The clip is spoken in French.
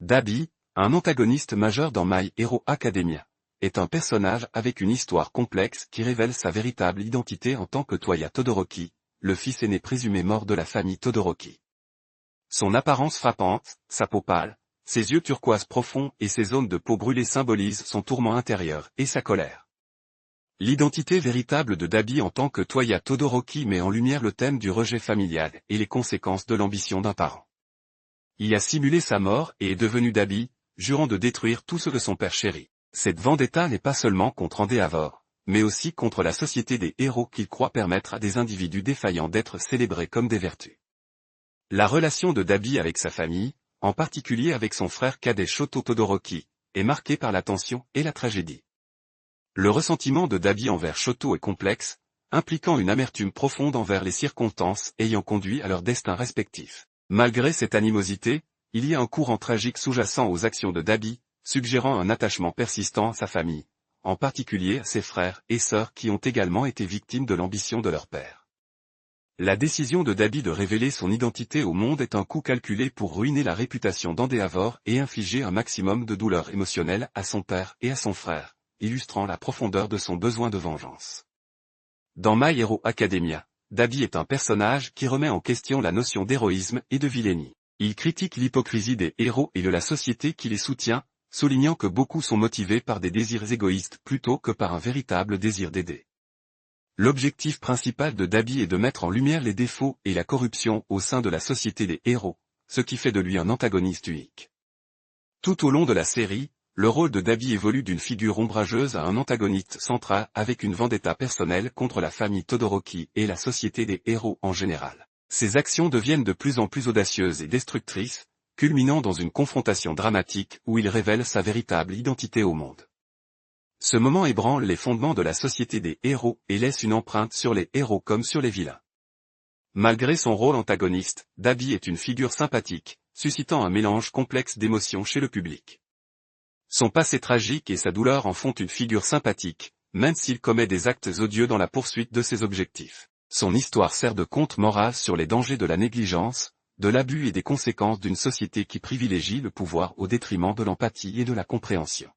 Dabi, un antagoniste majeur dans My Hero Academia, est un personnage avec une histoire complexe qui révèle sa véritable identité en tant que Toya Todoroki, le fils aîné présumé mort de la famille Todoroki. Son apparence frappante, sa peau pâle, ses yeux turquoise profonds et ses zones de peau brûlée symbolisent son tourment intérieur et sa colère. L'identité véritable de Dabi en tant que Toya Todoroki met en lumière le thème du rejet familial et les conséquences de l'ambition d'un parent. Il a simulé sa mort et est devenu Dabi, jurant de détruire tout ce que son père chérit. Cette vendetta n'est pas seulement contre Endeavor, mais aussi contre la société des héros qu'il croit permettre à des individus défaillants d'être célébrés comme des vertus. La relation de Dabi avec sa famille, en particulier avec son frère cadet Shoto Todoroki, est marquée par la tension et la tragédie. Le ressentiment de Dabi envers Shoto est complexe, impliquant une amertume profonde envers les circonstances ayant conduit à leur destin respectif. Malgré cette animosité, il y a un courant tragique sous-jacent aux actions de Dabi, suggérant un attachement persistant à sa famille, en particulier à ses frères et sœurs qui ont également été victimes de l'ambition de leur père. La décision de Dabi de révéler son identité au monde est un coup calculé pour ruiner la réputation d'Endeavor et infliger un maximum de douleur émotionnelle à son père et à son frère, illustrant la profondeur de son besoin de vengeance. Dans My Hero Academia, Dabi est un personnage qui remet en question la notion d'héroïsme et de vilainie. Il critique l'hypocrisie des héros et de la société qui les soutient, soulignant que beaucoup sont motivés par des désirs égoïstes plutôt que par un véritable désir d'aider. L'objectif principal de Dabi est de mettre en lumière les défauts et la corruption au sein de la société des héros, ce qui fait de lui un antagoniste unique. Tout au long de la série, le rôle de Dabi évolue d'une figure ombrageuse à un antagoniste central avec une vendetta personnelle contre la famille Todoroki et la société des héros en général. Ses actions deviennent de plus en plus audacieuses et destructrices, culminant dans une confrontation dramatique où il révèle sa véritable identité au monde. Ce moment ébranle les fondements de la société des héros et laisse une empreinte sur les héros comme sur les vilains. Malgré son rôle antagoniste, Dabi est une figure sympathique, suscitant un mélange complexe d'émotions chez le public. Son passé tragique et sa douleur en font une figure sympathique, même s'il commet des actes odieux dans la poursuite de ses objectifs. Son histoire sert de conte moral sur les dangers de la négligence, de l'abus et des conséquences d'une société qui privilégie le pouvoir au détriment de l'empathie et de la compréhension.